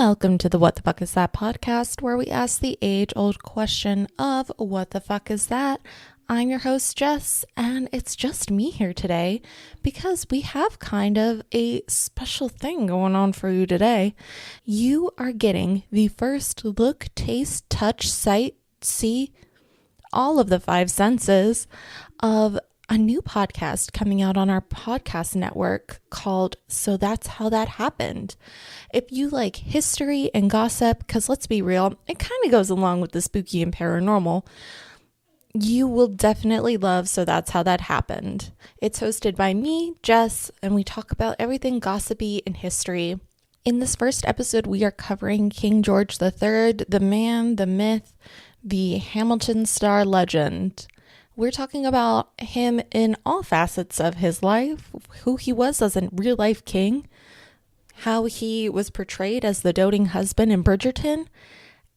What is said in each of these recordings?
Welcome to the What the Fuck Is That podcast, where we ask the age-old question of what the fuck is that? I'm your host, Jess, and it's just me here today because we have kind of a special thing going on for you today. You are getting the first look, taste, touch, sight, see, all of the five senses of a new podcast coming out on our podcast network called So That's How That Happened. If you like history and gossip, because let's be real, it kind of goes along with the spooky and paranormal, you will definitely love So That's How That Happened. It's hosted by me, Jess, and we talk about everything gossipy in history. In this first episode, we are covering King George III, the man, the myth, the Hamilton star legend. We're talking about him in all facets of his life, who he was as a real-life king, how he was portrayed as the doting husband in Bridgerton,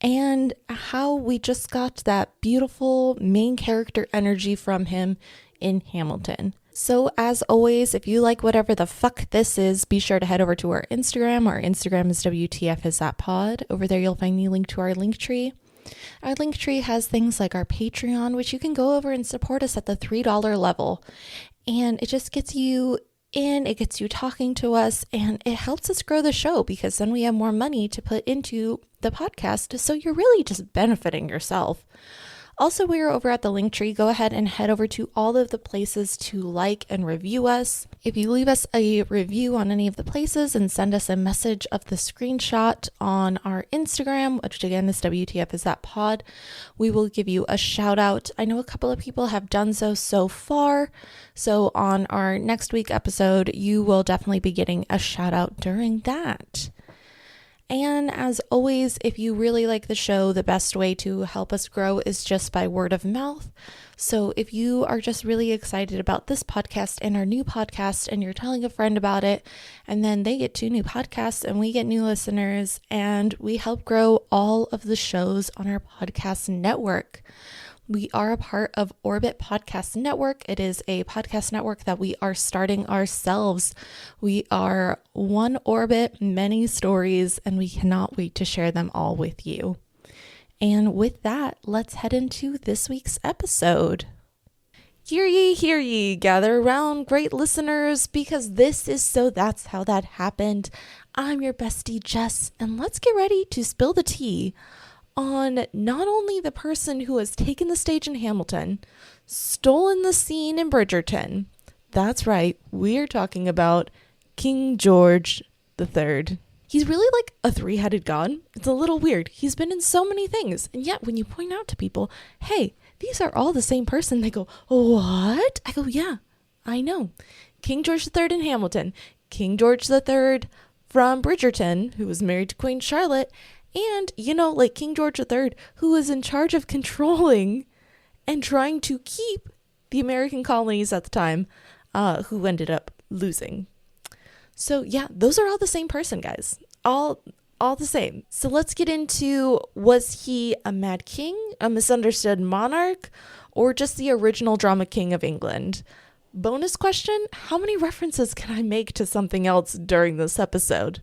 and how we just got that beautiful main character energy from him in Hamilton. So as always, if you like whatever the fuck this is, be sure to head over to our Instagram. Our Instagram is WTFIsThatPod. Over there you'll find the link to our Linktree. Our Linktree has things like our Patreon, which you can go over and support us at the $3 level. And it just gets you in, it gets you talking to us, and it helps us grow the show because then we have more money to put into the podcast. So you're really just benefiting yourself. Also, we are over at the Linktree. Go ahead and head over to all of the places to like and review us. If you leave us a review on any of the places and send us a message of the screenshot on our Instagram, which again is WTFIsThatPod, we will give you a shout out. I know a couple of people have done so far. So on our next week episode, you will definitely be getting a shout out during that. And as always, if you really like the show, the best way to help us grow is just by word of mouth. So if you are just really excited about this podcast and our new podcast and you're telling a friend about it, and then they get 2 new podcasts and we get new listeners and we help grow all of the shows on our podcast network. We are a part of Orbit Podcast Network. It is a podcast network that we are starting ourselves. We are one orbit, many stories, and we cannot wait to share them all with you. And with that, let's head into this week's episode. Hear ye, gather around, great listeners, because this is So That's How That Happened. I'm your bestie, Jess, and let's get ready to spill the tea on not only the person who has taken the stage in Hamilton, stolen the scene in Bridgerton. That's right, we're talking about King George III. He's really like a three-headed god. It's a little weird. He's been in so many things, and yet when you point out to people, hey, these are all the same person, they go, what? I go, yeah, I know. King George III in Hamilton, King George III from Bridgerton, who was married to Queen Charlotte, and, like King George III, who was in charge of controlling and trying to keep the American colonies at the time, who ended up losing. So yeah, those are all the same person, guys. All the same. So let's get into, was he a mad king, a misunderstood monarch, or just the original drama king of England? Bonus question, how many references can I make to something else during this episode?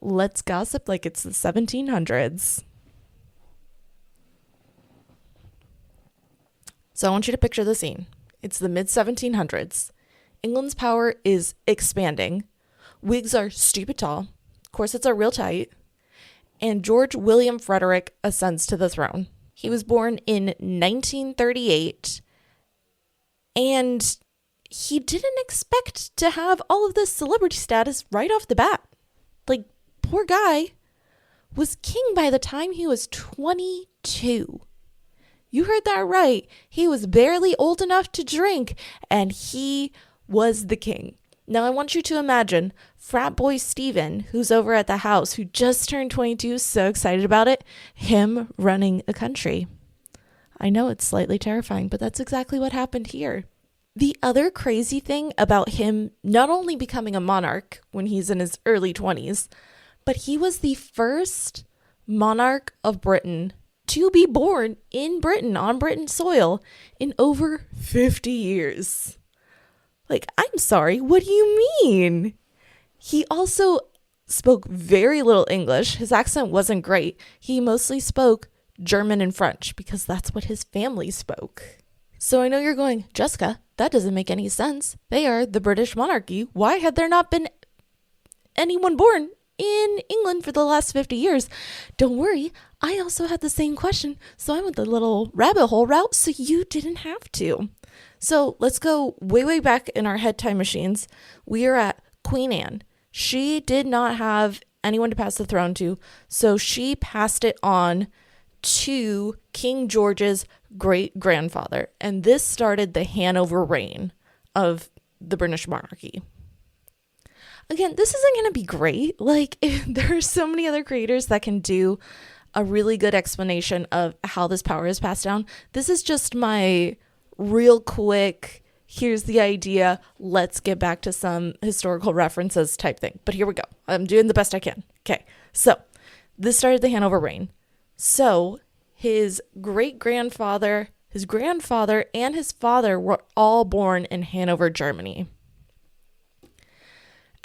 Let's gossip like it's the 1700s. So I want you to picture the scene. It's the mid-1700s. England's power is expanding. Wigs are stupid tall. Corsets are real tight. And George William Frederick ascends to the throne. He was born in 1938. And he didn't expect to have all of this celebrity status right off the bat. Like, poor guy was king by the time he was 22. You heard that right. He was barely old enough to drink, and he was the king. Now I want you to imagine frat boy Steven, who's over at the house, who just turned 22, so excited about it, him running a country. I know it's slightly terrifying, but that's exactly what happened here. The other crazy thing about him not only becoming a monarch when he's in his early 20s, but he was the first monarch of Britain to be born in Britain, on British soil, in over 50 years. Like, I'm sorry, what do you mean? He also spoke very little English. His accent wasn't great. He mostly spoke German and French because that's what his family spoke. So I know you're going, Jessica, that doesn't make any sense. They are the British monarchy. Why had there not been anyone born in England for the last 50 years? Don't worry, I also had the same question, so I went the little rabbit hole route so you didn't have to. So let's go way, way back in our head time machines. We are at Queen Anne. She did not have anyone to pass the throne to, so she passed it on to King George's great-grandfather, and this started the Hanover reign of the British monarchy. Again, this isn't going to be great. Like, there are so many other creators that can do a really good explanation of how this power is passed down. This is just my real quick, here's the idea, let's get back to some historical references type thing. But here we go. I'm doing the best I can. Okay, so this started the Hanover reign. So his great-grandfather, his grandfather, and his father were all born in Hanover, Germany.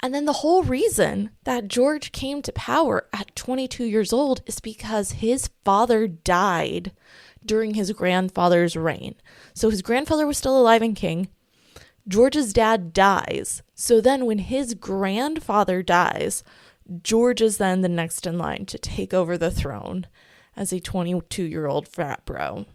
And then the whole reason that George came to power at 22 years old is because his father died during his grandfather's reign. So his grandfather was still alive and king. George's dad dies. So then when his grandfather dies, George is then the next in line to take over the throne as a 22-year-old frat bro.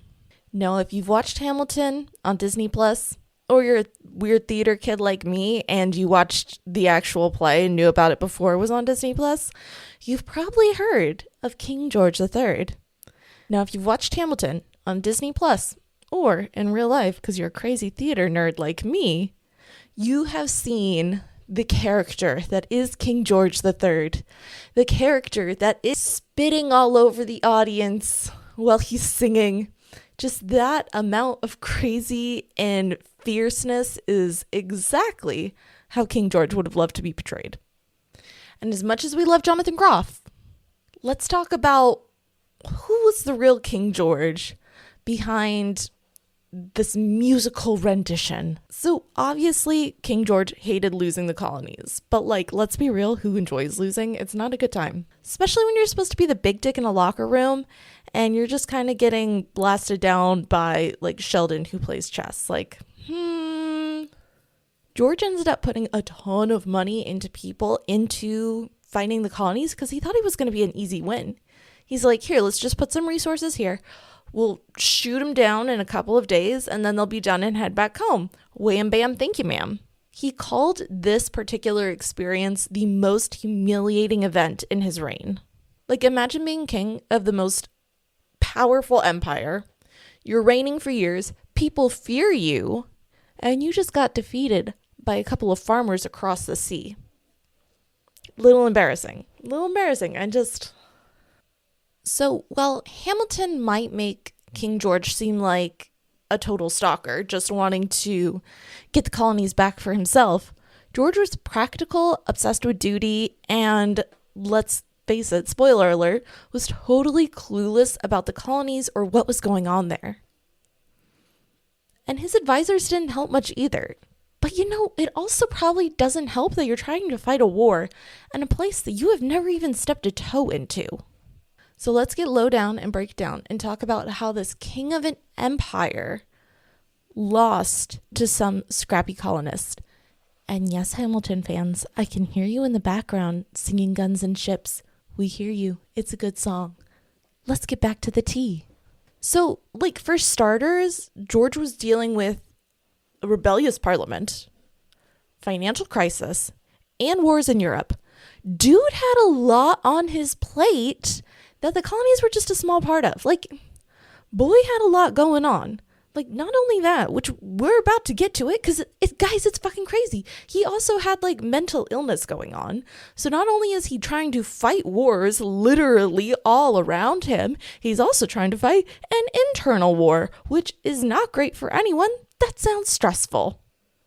Now, if you've watched Hamilton on Disney Plus, or you're a weird theater kid like me and you watched the actual play and knew about it before it was on Disney Plus, you've probably heard of King George III. Now, if you've watched Hamilton on Disney Plus, or in real life, because you're a crazy theater nerd like me, you have seen the character that is King George III, the character that is spitting all over the audience while he's singing. Just that amount of crazy and fierceness is exactly how King George would have loved to be portrayed. And as much as we love Jonathan Groff, let's talk about who was the real King George behind this musical rendition. So obviously King George hated losing the colonies, but like, let's be real, who enjoys losing? It's not a good time, especially when you're supposed to be the big dick in a locker room and you're just kind of getting blasted down by like Sheldon who plays chess. Like, George ended up putting a ton of money into fighting the colonies because he thought it was going to be an easy win. He's like, here, let's just put some resources here. We'll shoot them down in a couple of days and then they'll be done and head back home. Wham, bam, thank you, ma'am. He called this particular experience the most humiliating event in his reign. Like, imagine being king of the most powerful empire. You're reigning for years. People fear you. And you just got defeated by a couple of farmers across the sea. Little embarrassing. And just... So, while Hamilton might make King George seem like a total stalker, just wanting to get the colonies back for himself, George was practical, obsessed with duty, and let's face it, spoiler alert, was totally clueless about the colonies or what was going on there. And his advisors didn't help much either. But you know, it also probably doesn't help that you're trying to fight a war in a place that you have never even stepped a toe into. So let's get low down and break down and talk about how this king of an empire lost to some scrappy colonist. And yes, Hamilton fans, I can hear you in the background singing Guns and Ships. We hear you. It's a good song. Let's get back to the tea. So, like, for starters, George was dealing with a rebellious parliament, financial crisis, and wars in Europe. Dude had a lot on his plate that the colonies were just a small part of. Like, boy had a lot going on. Like, not only that, which we're about to get to it, because, guys, it's fucking crazy. He also had, like, mental illness going on. So not only is he trying to fight wars literally all around him, he's also trying to fight an internal war, which is not great for anyone. That sounds stressful.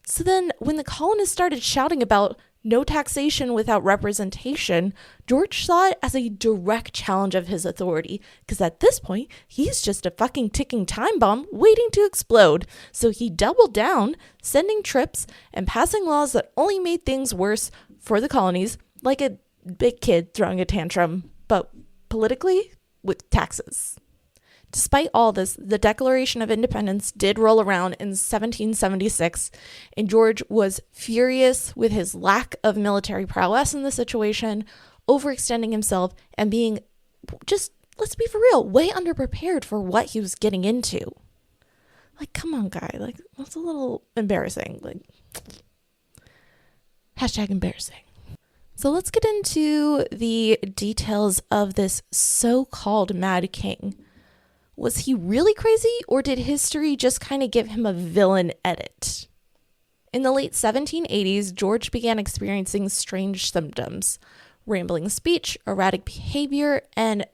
So then, when the colonists started shouting about no taxation without representation, George saw it as a direct challenge of his authority, because at this point, he's just a fucking ticking time bomb waiting to explode. So he doubled down, sending trips and passing laws that only made things worse for the colonies, like a big kid throwing a tantrum, but politically with taxes. Despite all this, the Declaration of Independence did roll around in 1776, and George was furious with his lack of military prowess in the situation, overextending himself, and being just, let's be for real, way underprepared for what he was getting into. Like, come on, guy. Like, that's a little embarrassing. Like, hashtag embarrassing. So let's get into the details of this so-called Mad King. Was he really crazy, or did history just kind of give him a villain edit? In the late 1780s, George began experiencing strange symptoms: rambling speech, erratic behavior, and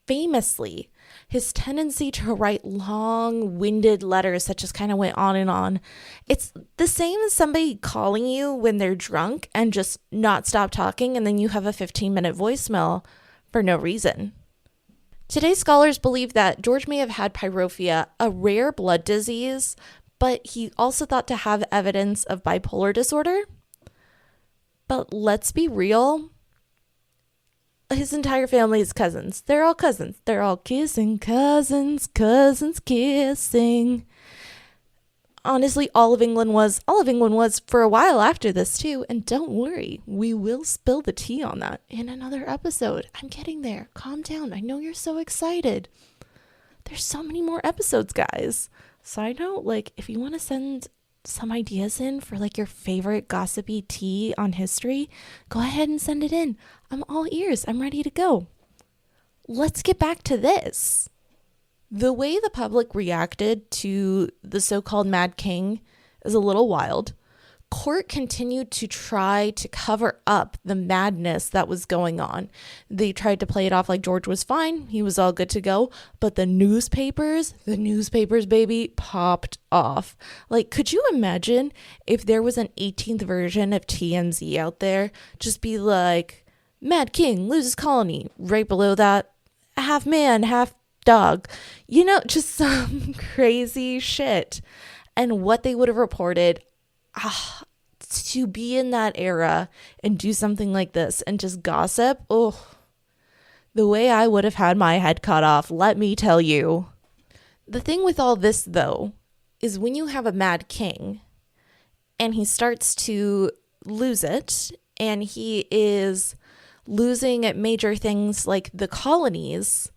famously, his tendency to write long-winded letters that just kind of went on and on. It's the same as somebody calling you when they're drunk and just not stop talking, and then you have a 15-minute voicemail for no reason. Today's scholars believe that George may have had pyrophia, a rare blood disease, but he also thought to have evidence of bipolar disorder. But let's be real. His entire family is cousins. They're all cousins. They're all kissing cousins, cousins kissing. Honestly, all of England was for a while after this too. And don't worry, we will spill the tea on that in another episode. I'm getting there. Calm down. I know you're so excited. There's so many more episodes, guys. Side note, like, if you want to send some ideas in for like your favorite gossipy tea on history, go ahead and send it in. I'm all ears. I'm ready to go. Let's get back to this. The way the public reacted to the so-called Mad King is a little wild. Court continued to try to cover up the madness that was going on. They tried to play it off like George was fine. He was all good to go. But the newspapers, baby, popped off. Like, could you imagine if there was an 18th version of TMZ out there? Just be like, Mad King loses colony. Right below that, half man, half dog. You know, just some crazy shit. And what they would have reported, to be in that era and do something like this and just gossip, the way I would have had my head cut off, let me tell you. The thing with all this, though, is when you have a Mad King and he starts to lose it, and he is losing at major things like the colonies,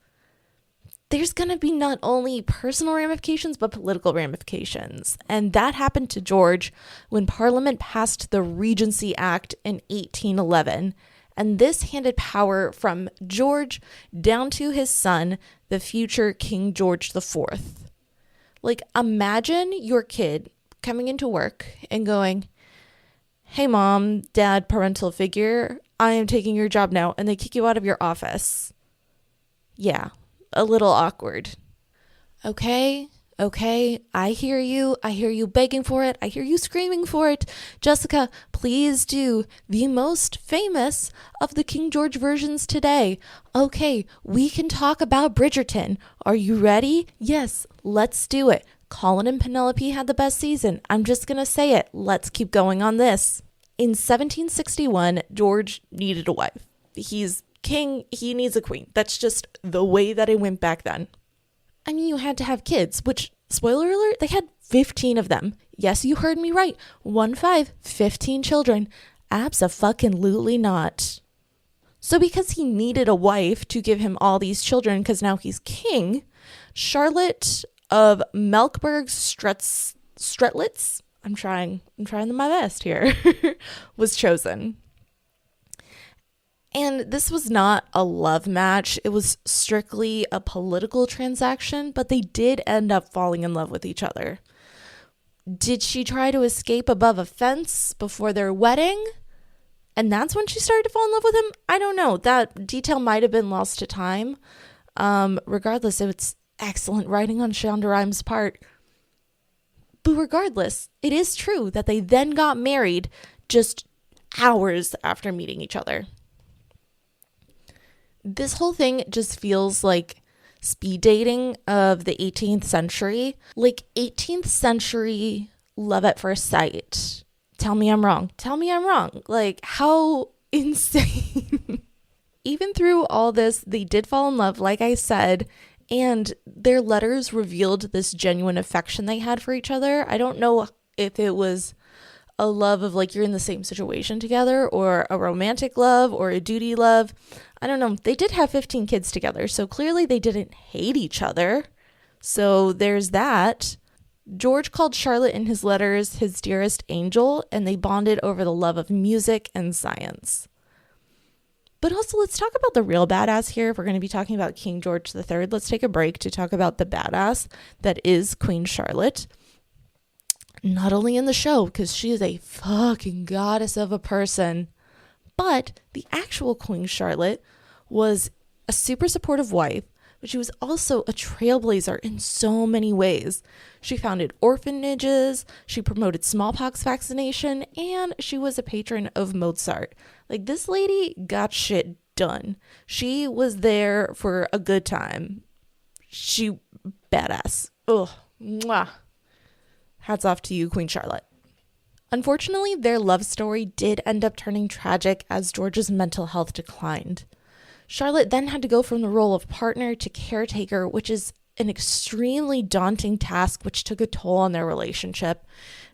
there's going to be not only personal ramifications, but political ramifications. And that happened to George when Parliament passed the Regency Act in 1811. And this handed power from George down to his son, the future King George IV. Like, imagine your kid coming into work and going, hey, mom, dad, parental figure, I am taking your job now. And they kick you out of your office. Yeah. A little awkward. Okay, I hear you. I hear you begging for it. I hear you screaming for it. Jessica, please do the most famous of the King George versions today. Okay, we can talk about Bridgerton. Are you ready? Yes, let's do it. Colin and Penelope had the best season. I'm just going to say it. Let's keep going on this. In 1761, George needed a wife. He's king, he needs a queen. That's just the way that it went back then. I mean, you had to have kids, which, spoiler alert, they had 15 of them. Yes, you heard me right. 15 children. Abso-fucking-lutely not. So because he needed a wife to give him all these children, because now he's king, Charlotte of Mecklenburg-Strelitz, I'm trying my best here, was chosen. And this was not a love match. It was strictly a political transaction, but they did end up falling in love with each other. Did she try to escape above a fence before their wedding? And that's when she started to fall in love with him? I don't know. That detail might have been lost to time. Regardless, it's excellent writing on Shonda Rhimes' part. But regardless, it is true that they then got married just hours after meeting each other. This whole thing just feels like speed dating of the 18th century. Like 18th century love at first sight. Tell me I'm wrong. Like, how insane. Even through all this, they did fall in love, like I said, and their letters revealed this genuine affection they had for each other. I don't know if it was a love of like you're in the same situation together, or a romantic love, or a duty love. I don't know. They did have 15 kids together, so clearly they didn't hate each other. So there's that. George called Charlotte in his letters his dearest angel, and they bonded over the love of music and science. But also, let's talk about the real badass here. If we're going to be talking about King George III, let's take a break to talk about the badass that is Queen Charlotte. Not only in the show, because she is a fucking goddess of a person, but the actual Queen Charlotte was a super supportive wife, but she was also a trailblazer in so many ways. She founded orphanages, she promoted smallpox vaccination, and she was a patron of Mozart. Like, this lady got shit done. She was there for a good time. She badass. Ugh. Mwah. Hats off to you, Queen Charlotte. Unfortunately, their love story did end up turning tragic as George's mental health declined. Charlotte then had to go from the role of partner to caretaker, which is an extremely daunting task which took a toll on their relationship.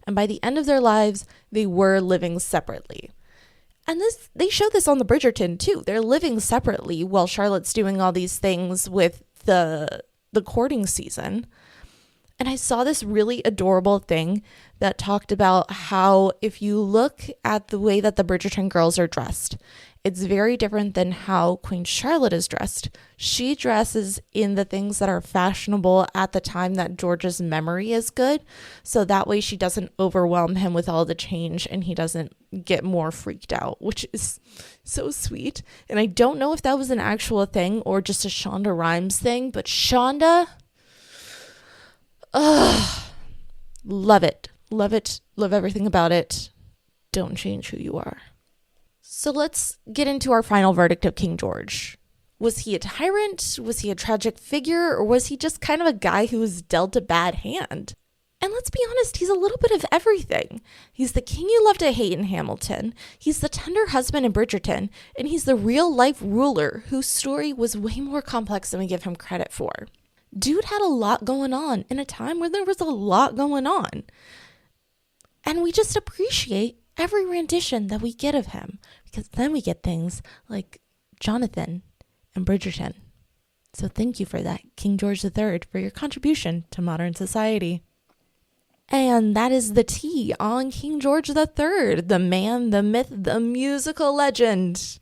And by the end of their lives, they were living separately. And they show this on the Bridgerton too. They're living separately while Charlotte's doing all these things with the courting season. And I saw this really adorable thing that talked about how if you look at the way that the Bridgerton girls are dressed, it's very different than how Queen Charlotte is dressed. She dresses in the things that are fashionable at the time that George's memory is good. So that way she doesn't overwhelm him with all the change and he doesn't get more freaked out, which is so sweet. And I don't know if that was an actual thing or just a Shonda Rhimes thing, but Shonda... love it. Love it. Love everything about it. Don't change who you are. So let's get into our final verdict of King George. Was he a tyrant? Was he a tragic figure? Or was he just kind of a guy who was dealt a bad hand? And let's be honest, he's a little bit of everything. He's the king you love to hate in Hamilton. He's the tender husband in Bridgerton. And he's the real-life ruler whose story was way more complex than we give him credit for. Dude had a lot going on in a time where there was a lot going on. And we just appreciate every rendition that we get of him, because then we get things like Jonathan and Bridgerton. So thank you for that, King George III, for your contribution to modern society. And that is the tea on King George III, the man, the myth, the musical legend.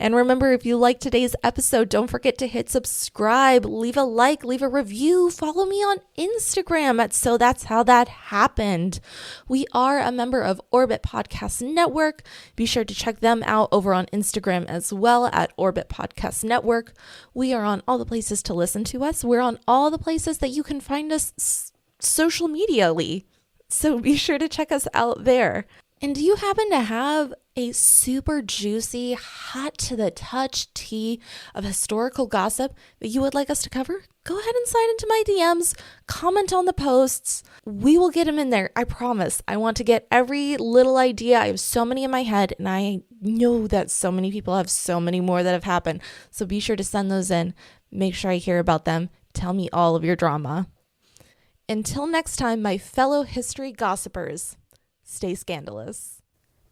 And remember, if you like today's episode, don't forget to hit subscribe, leave a like, leave a review, follow me on Instagram at So That's How That Happened. We are a member of Orbit Podcast Network. Be sure to check them out over on Instagram as well at Orbit Podcast Network. We are on all the places to listen to us. We're on all the places that you can find us social media-ly. So be sure to check us out there. And do you happen to have a super juicy, hot to the touch tea of historical gossip that you would like us to cover? Go ahead and slide into my DMs, comment on the posts. We will get them in there, I promise. I want to get every little idea. I have so many in my head, and I know that so many people have so many more that have happened. So be sure to send those in. Make sure I hear about them. Tell me all of your drama. Until next time, my fellow history gossipers, stay scandalous.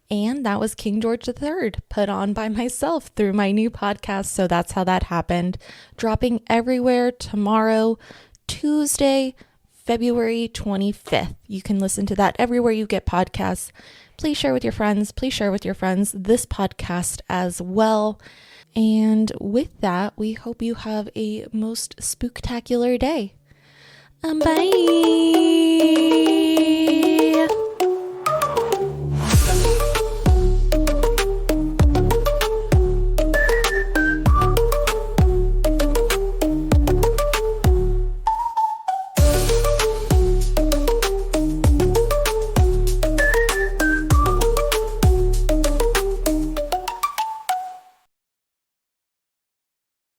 And that was King George III, put on by myself through my new podcast, So That's How That Happened, dropping everywhere tomorrow, Tuesday, February 25th. You can listen to that everywhere you get podcasts. Please share with your friends. Please share with your friends this podcast as well. And with that, we hope you have a most spooktacular day. Bye.